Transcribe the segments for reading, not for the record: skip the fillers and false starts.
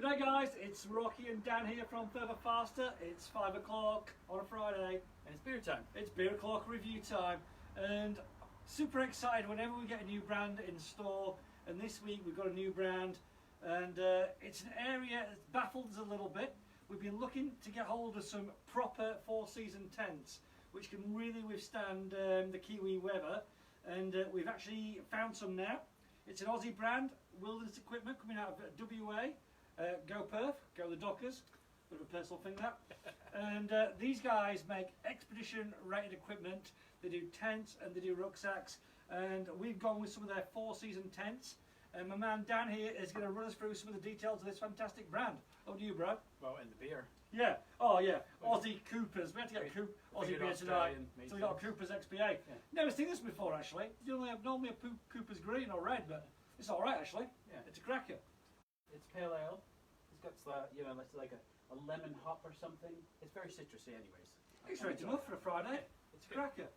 G'day guys, it's Rocky and Dan here from Further Faster. It's 5 o'clock on a Friday. And it's beer time. It's beer o'clock review time. And super excited whenever we get a new brand in store. And this week we've got a new brand. And it's an area that's baffled us a little bit. We've been looking to get hold of some proper four-season tents which can really withstand the Kiwi weather. And we've actually found some now. It's an Aussie brand, Wilderness Equipment, coming out of WA. Go Perth, go the Dockers, bit of a personal thing that. And these guys make expedition rated equipment. They do tents and they do rucksacks, and we've gone with some of their four-season tents. And my man Dan here is going to run us through some of the details of this fantastic brand. Over to you, Brad. Well, and the beer. Yeah, oh yeah, Aussie Coopers. We had to get Aussie beer tonight, so we got a Coopers XPA. Yeah. Never seen this before actually. You normally have Coopers green or red, but it's alright actually. Yeah. It's a cracker. It's pale ale. It's got it's like a lemon hop or something. It's very citrusy, anyways. It's ready enough for a Friday. Yeah, It's a cracker.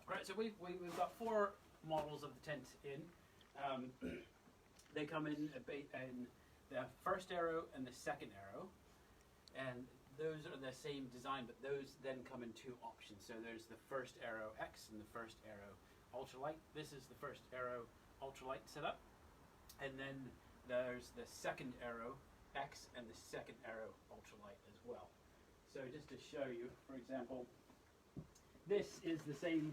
Right, so we've got 4 models of the tent in. They come in the first arrow and the second arrow, and those are the same design, but those then come in 2 options. So there's the first arrow X and the first arrow ultralight. This is the first arrow ultralight setup, and then there's the second arrow X and the second arrow ultralight as well. So just to show you, for example, this is the same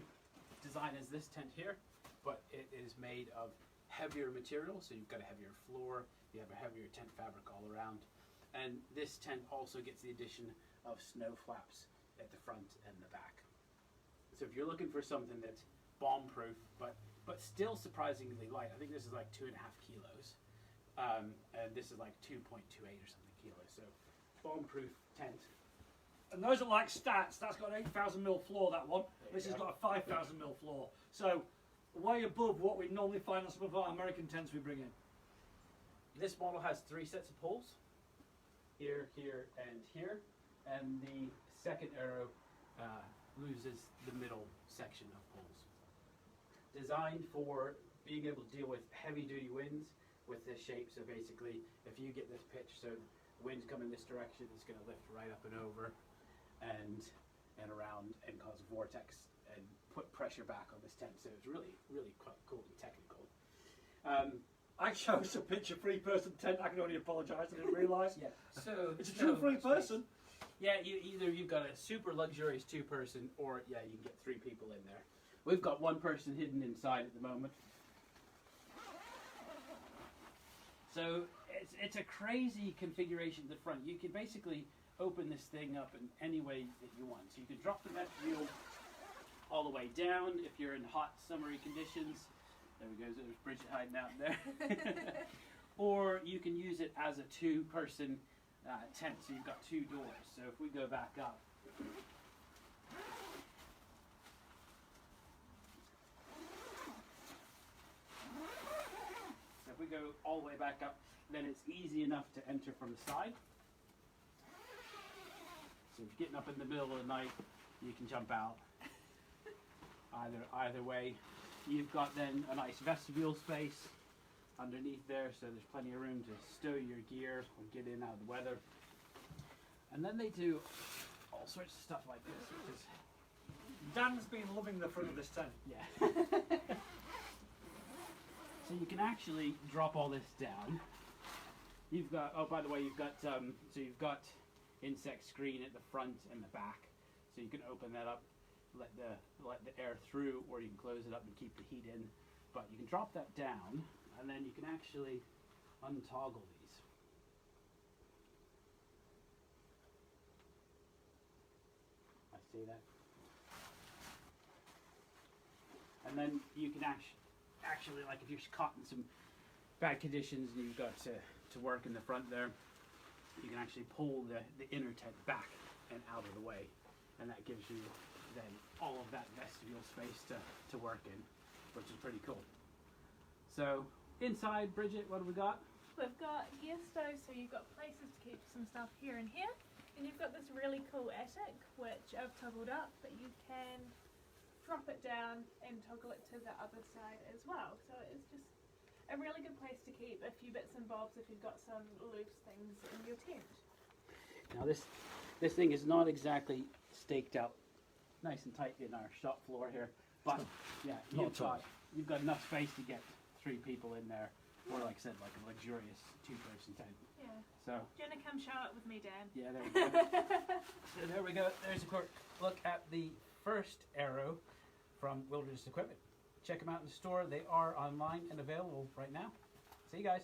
design as this tent here, but it is made of heavier material, so you've got a heavier floor, you have a heavier tent fabric all around, and this tent also gets the addition of snow flaps at the front and the back. So if you're looking for something that's bomb-proof, but still surprisingly light, I think this is like 2.5 kilos, and this is like 2.28 or something kilos, so bomb-proof tent. And those are like stats. That's got an 8,000mm floor, that one. This has got a 5,000mm floor. So way above what we normally find on some of our American tents we bring in. This model has 3 sets of poles, here, here, and here, and the second arrow loses the middle section of poles. Designed for being able to deal with heavy-duty winds with this shape. So basically, if you get this pitch, so the wind's coming this direction, it's going to lift right up and over and around and cause a vortex and put pressure back on this tent. So it's really, really quite cool and technical. I chose a picture 3-person tent. I can only apologise. I didn't realise. Yeah. So it's a true 3-person. Yeah. Either you've got a super luxurious 2-person, or yeah, you can get 3 people in there. We've got 1 person hidden inside at the moment. So it's a crazy configuration at the front. You can basically open this thing up in any way that you want. So you can drop the vestibule all the way down if you're in hot summery conditions. There we go, there's Bridget hiding out there. Or you can use it as a 2-person tent, so you've got 2 doors. So if we go back up, so if we go all the way back up, then it's easy enough to enter from the side. So if you're getting up in the middle of the night, you can jump out either way. You've got then a nice vestibule space underneath there, so there's plenty of room to stow your gear or get in out of the weather. And then they do all sorts of stuff like this, which is... Dan's been loving the front of this tent. Yeah. So you can actually drop all this down. You've got, oh by the way, you've got you've got insect screen at the front and the back, so you can open that up, let the air through, or you can close it up and keep the heat in. But you can drop that down, and then you can actually untoggle these. I see that. And then you can actually, like if you're caught in some bad conditions and you've got to work in the front there, you can actually pull the inner tent back and out of the way, and that gives you then all of that vestibule space to work in, which is pretty cool. So inside, Bridget, what have we got? We've got gear stows, so you've got places to keep some stuff here and here, and you've got this really cool attic which I've toggled up, but you can drop it down and toggle it to the other side as well. So it's just a really good place to keep a few bits and bobs if you've got some loose things in your tent. Now this thing is not exactly staked out nice and tight in our shop floor here, but yeah, Not tight. you've got enough space to get 3 people in there, or like I said, like a luxurious 2-person tent. Yeah. So Do you want to come show it with me, Dan? yeah, there we go. So there we go. There's a quick look at the first Arrow from Wilderness Equipment. Check them out in the store. They are online and available right now. See you guys.